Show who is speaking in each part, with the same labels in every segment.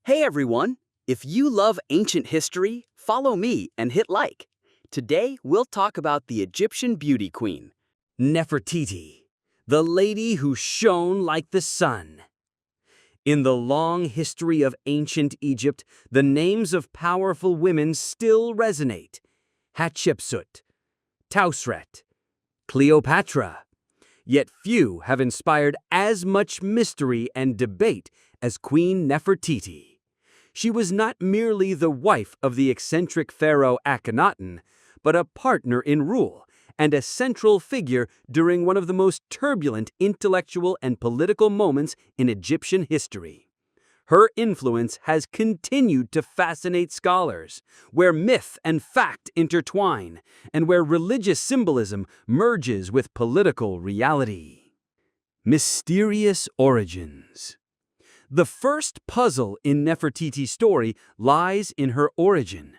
Speaker 1: Hey everyone! If you love ancient history, follow me and hit like. Today, we'll talk about the Egyptian beauty queen, Nefertiti, the lady who shone like the sun. In the long history of ancient Egypt, the names of powerful women still resonate. Hatshepsut, Tausret, Cleopatra. Yet few have inspired as much mystery and debate as Queen Nefertiti. She was not merely the wife of the eccentric pharaoh Akhenaten, but a partner in rule and a central figure during one of the most turbulent intellectual and political moments in Egyptian history. Her influence has continued to fascinate scholars, where myth and fact intertwine, and where religious symbolism merges with political reality. Mysterious origins. The first puzzle in Nefertiti's story lies in her origin.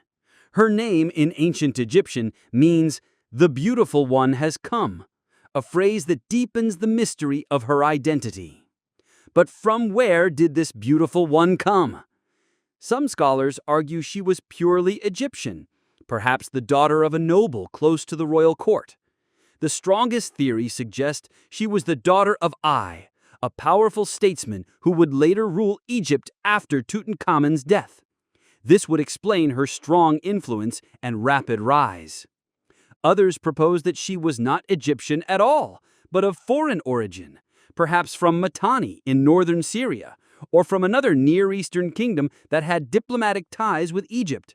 Speaker 1: Her name in ancient Egyptian means, "the beautiful one has come," a phrase that deepens the mystery of her identity. But from where did this beautiful one come? Some scholars argue she was purely Egyptian, perhaps the daughter of a noble close to the royal court. The strongest theory suggests she was the daughter of Ai, a powerful statesman who would later rule Egypt after Tutankhamun's death. This would explain her strong influence and rapid rise. Others propose that she was not Egyptian at all, but of foreign origin, perhaps from Mitanni in northern Syria, or from another Near Eastern kingdom that had diplomatic ties with Egypt.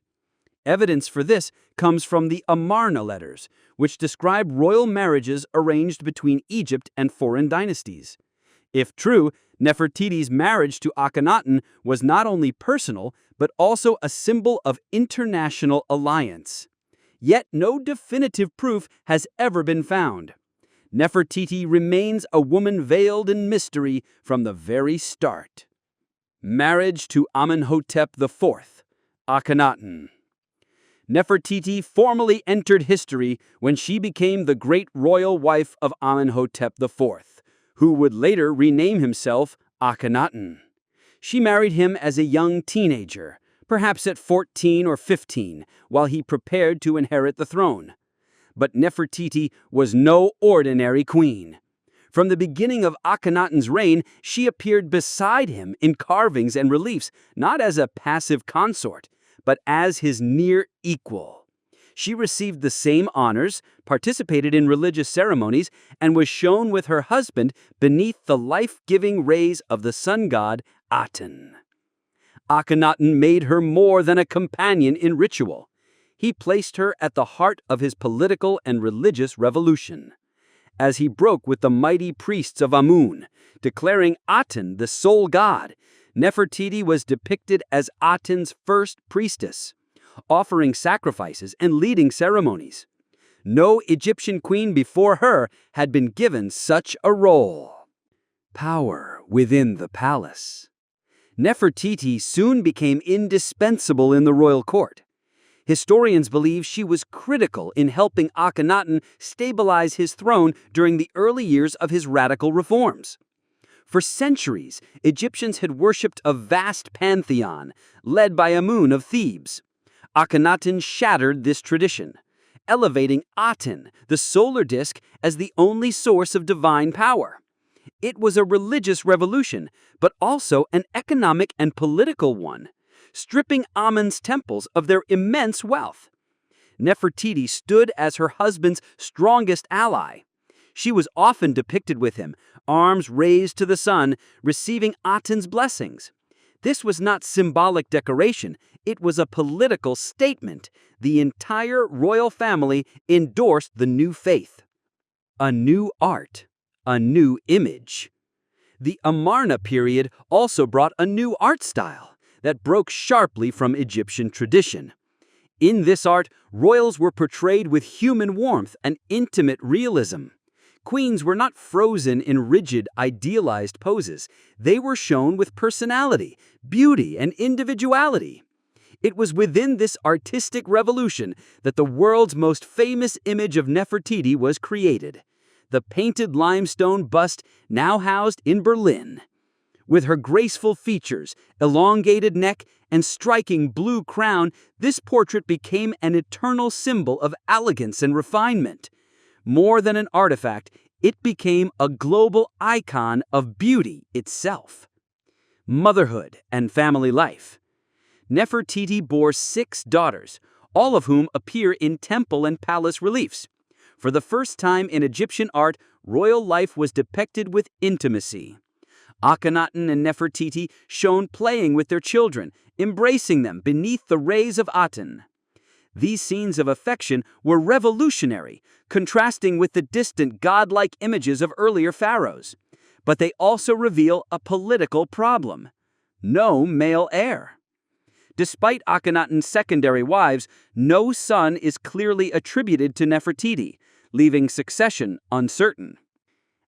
Speaker 1: Evidence for this comes from the Amarna letters, which describe royal marriages arranged between Egypt and foreign dynasties. If true, Nefertiti's marriage to Akhenaten was not only personal, but also a symbol of international alliance. Yet no definitive proof has ever been found. Nefertiti remains a woman veiled in mystery from the very start. Marriage to Amenhotep IV, Akhenaten. Nefertiti formally entered history when she became the great royal wife of Amenhotep IV, who would later rename himself Akhenaten. She married him as a young teenager, perhaps at 14 or 15, while he prepared to inherit the throne. But Nefertiti was no ordinary queen. From the beginning of Akhenaten's reign, she appeared beside him in carvings and reliefs, not as a passive consort, but as his near equal. She received the same honors, participated in religious ceremonies, and was shown with her husband beneath the life-giving rays of the sun god Aten. Akhenaten made her more than a companion in ritual. He placed her at the heart of his political and religious revolution. As he broke with the mighty priests of Amun, declaring Aten the sole god, Nefertiti was depicted as Aten's first priestess, offering sacrifices and leading ceremonies. No Egyptian queen before her had been given such a role. Power within the palace. Nefertiti soon became indispensable in the royal court. Historians believe she was critical in helping Akhenaten stabilize his throne during the early years of his radical reforms. For centuries, Egyptians had worshipped a vast pantheon, led by Amun of Thebes. Akhenaten shattered this tradition, elevating Aten, the solar disk, as the only source of divine power. It was a religious revolution, but also an economic and political one, stripping Amun's temples of their immense wealth. Nefertiti stood as her husband's strongest ally. She was often depicted with him, arms raised to the sun, receiving Aten's blessings. This was not symbolic decoration, it was a political statement. The entire royal family endorsed the new faith. A new art, a new image. The Amarna period also brought a new art style that broke sharply from Egyptian tradition. In this art, royals were portrayed with human warmth and intimate realism. Queens were not frozen in rigid, idealized poses. They were shown with personality, beauty, and individuality. It was within this artistic revolution that the world's most famous image of Nefertiti was created, the painted limestone bust now housed in Berlin. With her graceful features, elongated neck, and striking blue crown, this portrait became an eternal symbol of elegance and refinement. More than an artifact, it became a global icon of beauty itself. Motherhood and family life. Nefertiti bore 6 daughters, all of whom appear in temple and palace reliefs. For the first time in Egyptian art, royal life was depicted with intimacy. Akhenaten and Nefertiti shown playing with their children, embracing them beneath the rays of Aten. These scenes of affection were revolutionary, contrasting with the distant godlike images of earlier pharaohs. But they also reveal a political problem: no male heir. Despite Akhenaten's secondary wives, no son is clearly attributed to Nefertiti, leaving succession uncertain.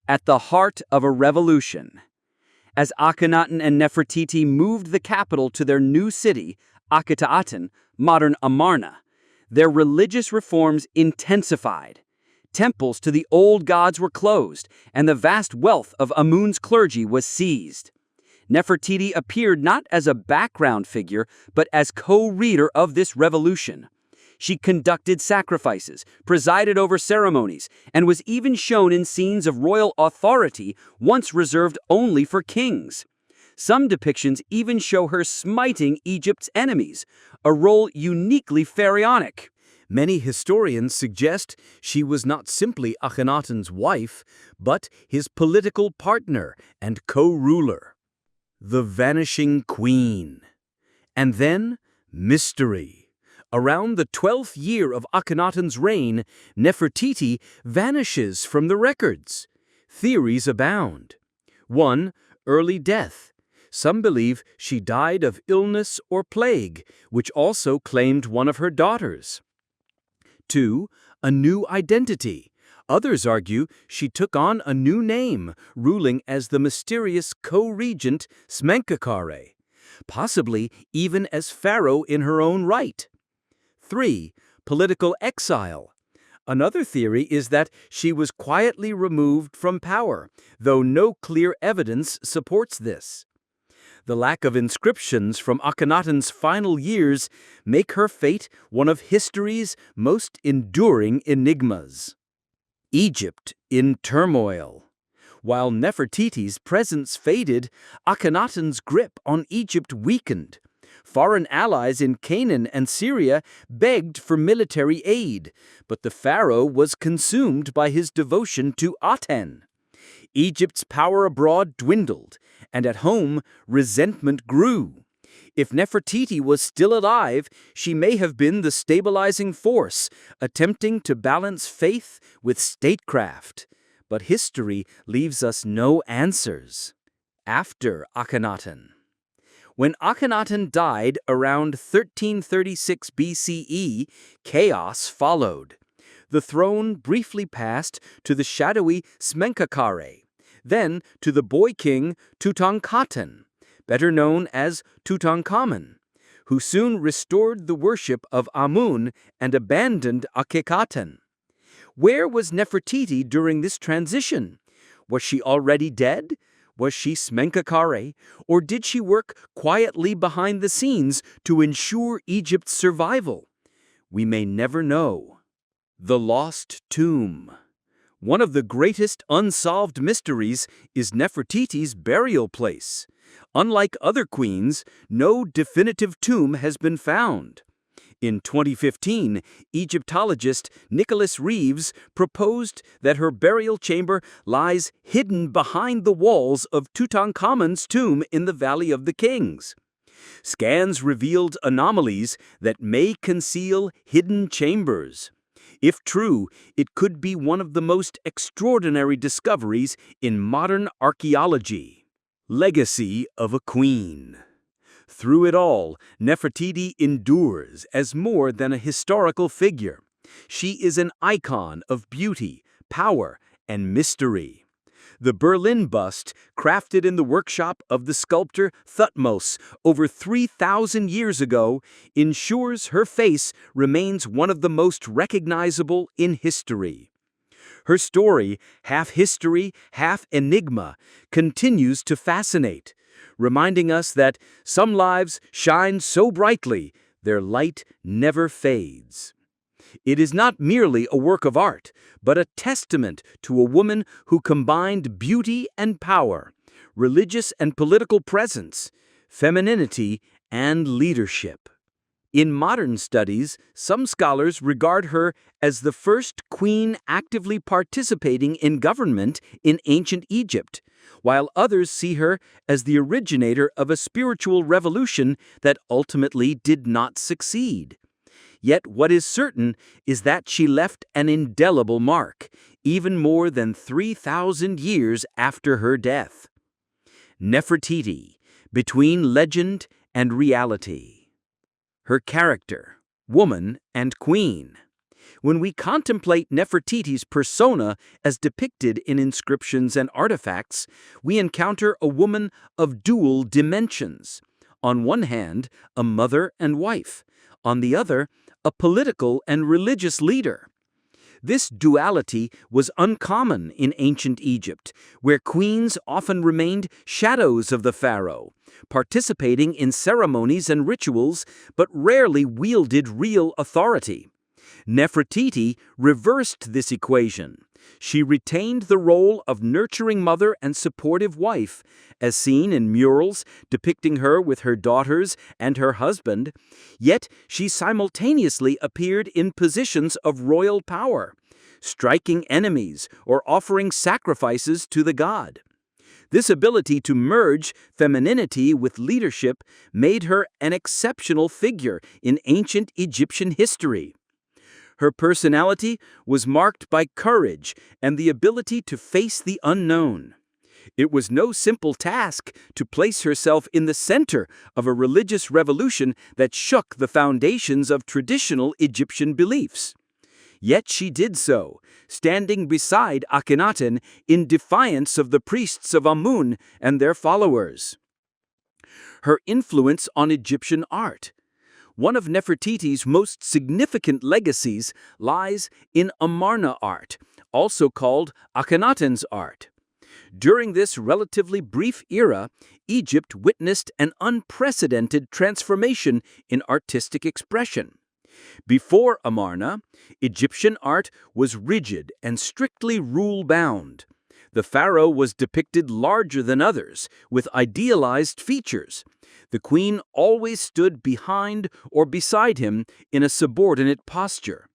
Speaker 1: At the heart of a revolution. As Akhenaten and Nefertiti moved the capital to their new city, Akhenaten, modern Amarna, their religious reforms intensified. Temples to the old gods were closed, and the vast wealth of Amun's clergy was seized. Nefertiti appeared not as a background figure, but as co-leader of this revolution. She conducted sacrifices, presided over ceremonies, and was even shown in scenes of royal authority once reserved only for kings. Some depictions even show her smiting Egypt's enemies, a role uniquely pharaonic. Many historians suggest she was not simply Akhenaten's wife, but his political partner and co-ruler. The Vanishing Queen. And then, mystery. Around the 12th year of Akhenaten's reign, Nefertiti vanishes from the records. Theories abound. 1. Early death. Some believe she died of illness or plague, which also claimed one of her daughters. 2. A new identity. Others argue she took on a new name, ruling as the mysterious co-regent Smenkhkare, possibly even as pharaoh in her own right. 3. Political exile. Another theory is that she was quietly removed from power, though no clear evidence supports this. The lack of inscriptions from Akhenaten's final years make her fate one of history's most enduring enigmas. Egypt in turmoil. While Nefertiti's presence faded, Akhenaten's grip on Egypt weakened. Foreign allies in Canaan and Syria begged for military aid, but the pharaoh was consumed by his devotion to Aten. Egypt's power abroad dwindled, and at home resentment grew. If Nefertiti was still alive, she may have been the stabilizing force, attempting to balance faith with statecraft. But history leaves us no answers. After Akhenaten. When Akhenaten died around 1336 BCE, chaos followed. The throne briefly passed to the shadowy Smenkhkare, then to the boy king Tutankhaten, better known as Tutankhamun, who soon restored the worship of Amun and abandoned Akhenaten. Where was Nefertiti during this transition? Was she already dead? Was she Smenkhkare, or did she work quietly behind the scenes to ensure Egypt's survival? We may never know. The Lost Tomb. One of the greatest unsolved mysteries is Nefertiti's burial place. Unlike other queens, no definitive tomb has been found. In 2015, Egyptologist Nicholas Reeves proposed that her burial chamber lies hidden behind the walls of Tutankhamun's tomb in the Valley of the Kings. Scans revealed anomalies that may conceal hidden chambers. If true, it could be one of the most extraordinary discoveries in modern archaeology. Legacy of a Queen. Through it all, Nefertiti endures as more than a historical figure. She is an icon of beauty, power, and mystery. The Berlin bust, crafted in the workshop of the sculptor Thutmose over 3,000 years ago, ensures her face remains one of the most recognizable in history. Her story, half history, half enigma, continues to fascinate, reminding us that some lives shine so brightly, their light never fades. It is not merely a work of art, but a testament to a woman who combined beauty and power, religious and political presence, femininity and leadership. In modern studies, some scholars regard her as the first queen actively participating in government in ancient Egypt, while others see her as the originator of a spiritual revolution that ultimately did not succeed. Yet what is certain is that she left an indelible mark, even more than 3,000 years after her death. Nefertiti, between legend and reality. Her character, woman and queen. When we contemplate Nefertiti's persona as depicted in inscriptions and artifacts, we encounter a woman of dual dimensions. On one hand, a mother and wife. On the other, a political and religious leader. This duality was uncommon in ancient Egypt, where queens often remained shadows of the pharaoh, participating in ceremonies and rituals, but rarely wielded real authority. Nefertiti reversed this equation. She retained the role of nurturing mother and supportive wife, as seen in murals depicting her with her daughters and her husband, yet she simultaneously appeared in positions of royal power, striking enemies or offering sacrifices to the god. This ability to merge femininity with leadership made her an exceptional figure in ancient Egyptian history. Her personality was marked by courage and the ability to face the unknown. It was no simple task to place herself in the center of a religious revolution that shook the foundations of traditional Egyptian beliefs. Yet she did so, standing beside Akhenaten in defiance of the priests of Amun and their followers. Her influence on Egyptian art. One of Nefertiti's most significant legacies lies in Amarna art, also called Akhenaten's art. During this relatively brief era, Egypt witnessed an unprecedented transformation in artistic expression. Before Amarna, Egyptian art was rigid and strictly rule-bound. The pharaoh was depicted larger than others, with idealized features. The queen always stood behind or beside him in a subordinate posture.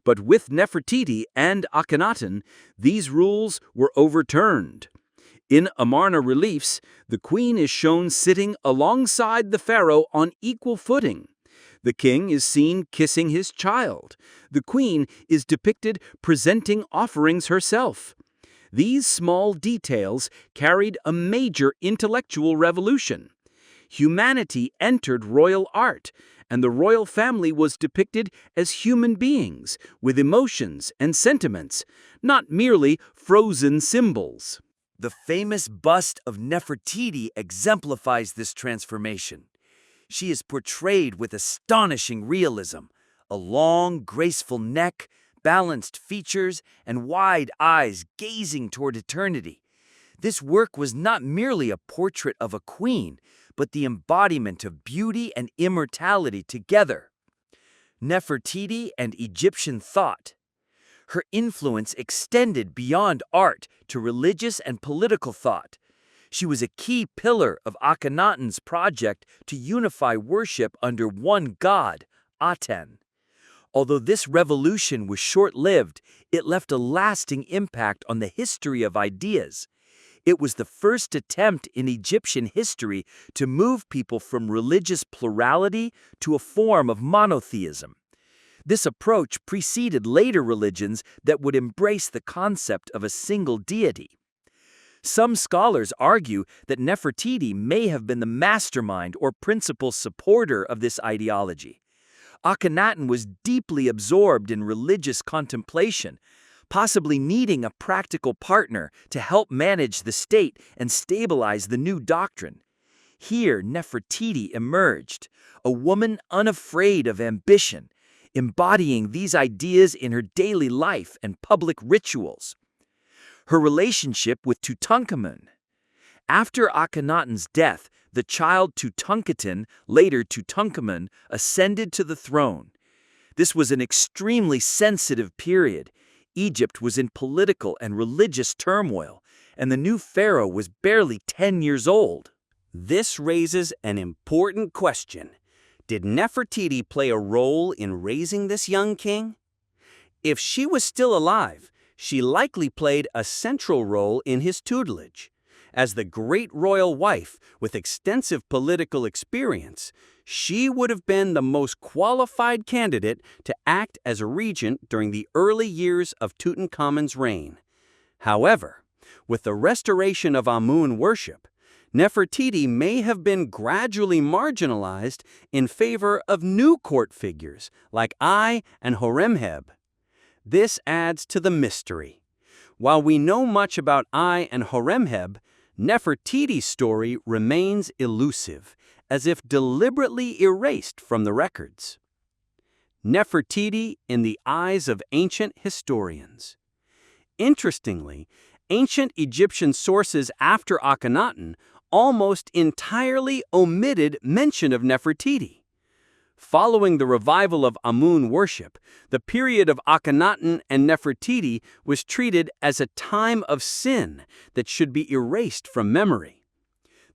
Speaker 1: But with Nefertiti and Akhenaten, these rules were overturned. In Amarna reliefs, the queen is shown sitting alongside the pharaoh on equal footing. The king is seen kissing his child. The queen is depicted presenting offerings herself. These small details carried a major intellectual revolution. Humanity entered royal art, and the royal family was depicted as human beings with emotions and sentiments, not merely frozen symbols. The famous bust of Nefertiti exemplifies this transformation. She is portrayed with astonishing realism, a long, graceful neck, balanced features, and wide eyes gazing toward eternity. This work was not merely a portrait of a queen, but the embodiment of beauty and immortality together. Nefertiti and Egyptian thought. Her influence extended beyond art to religious and political thought. She was a key pillar of Akhenaten's project to unify worship under one god, Aten. Although this revolution was short-lived, it left a lasting impact on the history of ideas. It was the first attempt in Egyptian history to move people from religious plurality to a form of monotheism. This approach preceded later religions that would embrace the concept of a single deity. Some scholars argue that Nefertiti may have been the mastermind or principal supporter of this ideology. Akhenaten was deeply absorbed in religious contemplation, possibly needing a practical partner to help manage the state and stabilize the new doctrine. Here, Nefertiti emerged, a woman unafraid of ambition, embodying these ideas in her daily life and public rituals. Her relationship with Tutankhamun.
Speaker 2: After Akhenaten's death, the child Tutankhaten, later Tutankhamun, ascended to the throne. This was an extremely sensitive period. Egypt was in political and religious turmoil, and the new pharaoh was barely 10 years old.
Speaker 1: This raises an important question. Did Nefertiti play a role in raising this young king? If she was still alive, she likely played a central role in his tutelage. As the great royal wife with extensive political experience, she would have been the most qualified candidate to act as a regent during the early years of Tutankhamun's reign. However, with the restoration of Amun worship, Nefertiti may have been gradually marginalized in favor of new court figures like Ai and Horemheb. This adds to the mystery. While we know much about Ai and Horemheb, Nefertiti's story remains elusive, as if deliberately erased from the records. Nefertiti in the eyes of ancient historians. Interestingly, ancient Egyptian sources after Akhenaten almost entirely omitted mention of Nefertiti. Following the revival of Amun worship, the period of Akhenaten and Nefertiti was treated as a time of sin that should be erased from memory.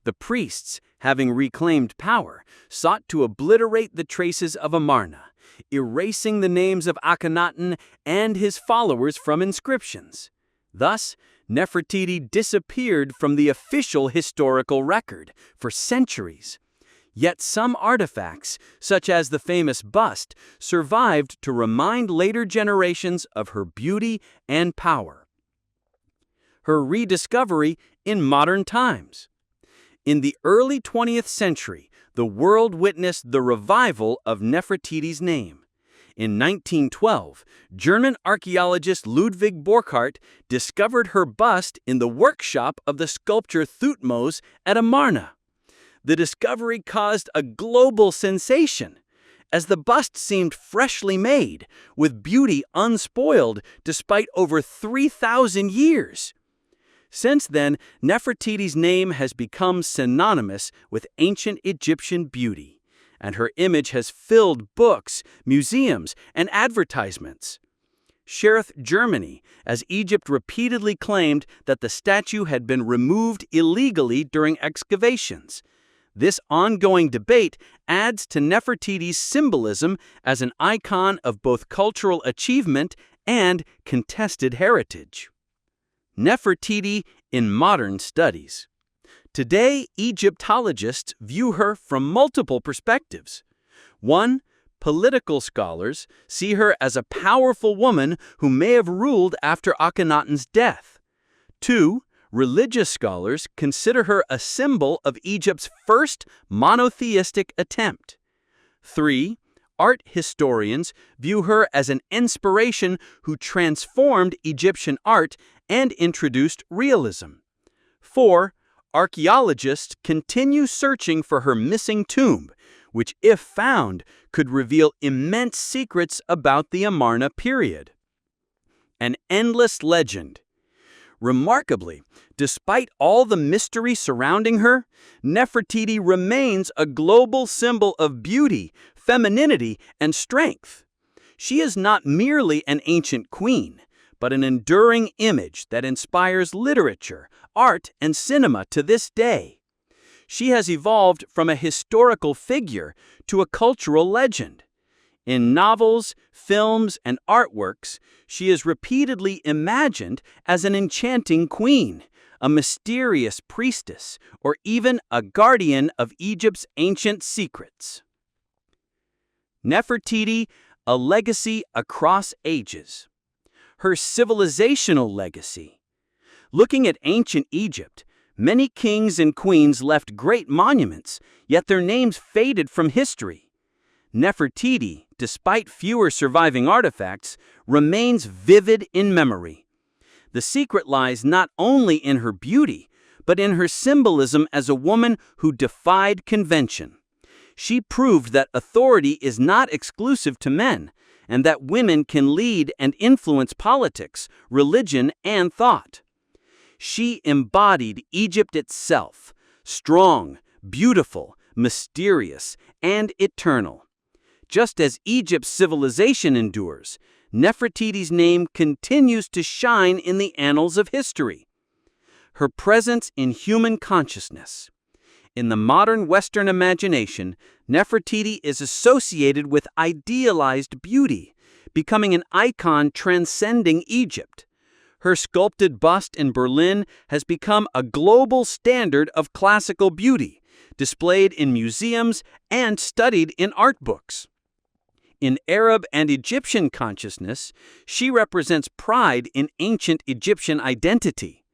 Speaker 1: The priests, having reclaimed power, sought to obliterate the traces of Amarna, erasing the names of Akhenaten and his followers from inscriptions. Thus, Nefertiti disappeared from the official historical record for centuries. Yet some artifacts, such as the famous bust, survived to remind later generations of her beauty and power. Her rediscovery in modern times. In the early 20th century, the world witnessed the revival of Nefertiti's name. In 1912, German archaeologist Ludwig Borchardt discovered her bust in the workshop of the sculptor Thutmose at Amarna. The discovery caused a global sensation, as the bust seemed freshly made, with beauty unspoiled despite over 3,000 years. Since then, Nefertiti's name has become synonymous with ancient Egyptian beauty, and her image has filled books, museums, and advertisements. Scherth, Germany, as Egypt repeatedly claimed that the statue had been removed illegally during excavations. This ongoing debate adds to Nefertiti's symbolism as an icon of both cultural achievement and contested heritage. Nefertiti in modern studies. Today, Egyptologists view her from multiple perspectives. 1. Political scholars see her as a powerful woman who may have ruled after Akhenaten's death. 2. Religious scholars consider her a symbol of Egypt's first monotheistic attempt. 3. Art historians view her as an inspiration who transformed Egyptian art and introduced realism. 4. Archaeologists continue searching for her missing tomb, which, if found, could reveal immense secrets about the Amarna period. An endless legend. Remarkably, despite all the mystery surrounding her, Nefertiti remains a global symbol of beauty, femininity, and strength. She is not merely an ancient queen, but an enduring image that inspires literature, art, and cinema to this day. She has evolved from a historical figure to a cultural legend. In novels, films, and artworks, she is repeatedly imagined as an enchanting queen, a mysterious priestess, or even a guardian of Egypt's ancient secrets. Nefertiti, a legacy across ages. Her civilizational legacy. Looking at ancient Egypt, many kings and queens left great monuments, yet their names faded from history. Nefertiti, despite fewer surviving artifacts, remains vivid in memory. The secret lies not only in her beauty, but in her symbolism as a woman who defied convention. She proved that authority is not exclusive to men, and that women can lead and influence politics, religion, and thought. She embodied Egypt itself, strong, beautiful, mysterious, and eternal. Just as Egypt's civilization endures, Nefertiti's name continues to shine in the annals of history. Her presence in human consciousness. In the modern Western imagination, Nefertiti is associated with idealized beauty, becoming an icon transcending Egypt. Her sculpted bust in Berlin has become a global standard of classical beauty, displayed in museums and studied in art books. In Arab and Egyptian consciousness, she represents pride in ancient Egyptian identity.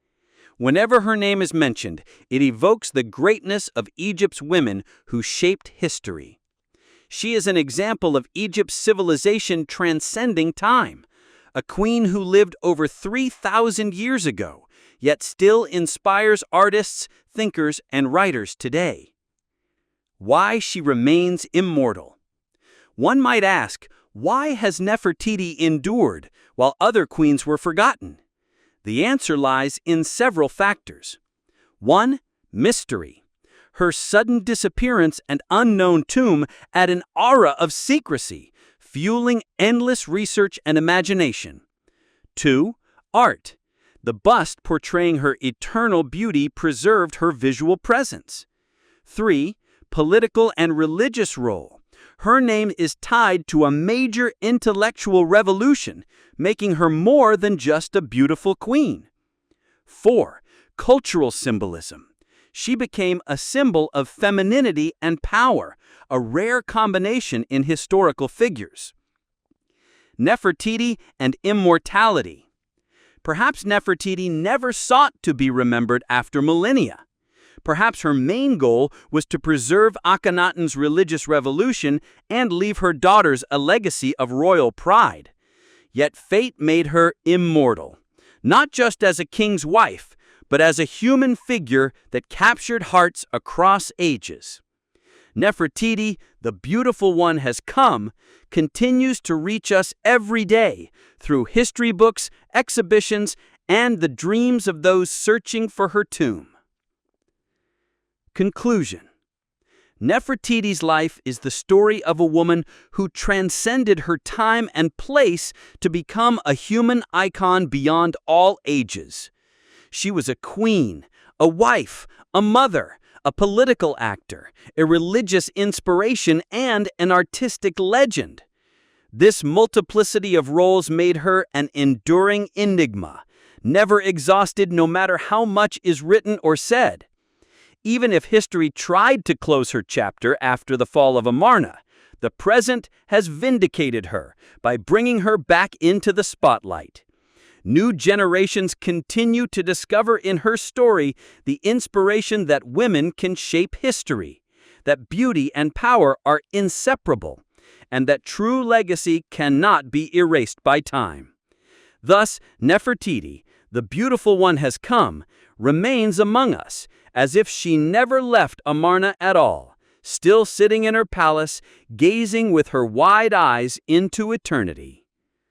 Speaker 1: Whenever her name is mentioned, it evokes the greatness of Egypt's women who shaped history. She is an example of Egypt's civilization transcending time, a queen who lived over 3,000 years ago, yet still inspires artists, thinkers, and writers today. Why she remains immortal. One might ask, why has Nefertiti endured while other queens were forgotten? The answer lies in several factors. 1. Mystery. Her sudden disappearance and unknown tomb add an aura of secrecy, fueling endless research and imagination. 2. Art. The bust portraying her eternal beauty preserved her visual presence. 3. Political and religious role. Her name is tied to a major intellectual revolution, making her more than just a beautiful queen. 4. Cultural symbolism. She became a symbol of femininity and power, a rare combination in historical figures. Nefertiti and immortality. Perhaps Nefertiti never sought to be remembered after millennia. Perhaps her main goal was to preserve Akhenaten's religious revolution and leave her daughters a legacy of royal pride. Yet fate made her immortal, not just as a king's wife, but as a human figure that captured hearts across ages. Nefertiti, the beautiful one has come, continues to reach us every day through history books, exhibitions, and the dreams of those searching for her tomb. Conclusion. Nefertiti's life is the story of a woman who transcended her time and place to become a human icon beyond all ages. She was a queen, a wife, a mother, a political actor, a religious inspiration, and an artistic legend. This multiplicity of roles made her an enduring enigma, never exhausted no matter how much is written or said. Even if history tried to close her chapter after the fall of Amarna, the present has vindicated her by bringing her back into the spotlight. New generations continue to discover in her story the inspiration that women can shape history, that beauty and power are inseparable, and that true legacy cannot be erased by time. Thus, Nefertiti, the beautiful one has come, remains among us, as if she never left Amarna at all, still sitting in her palace, gazing with her wide eyes into eternity.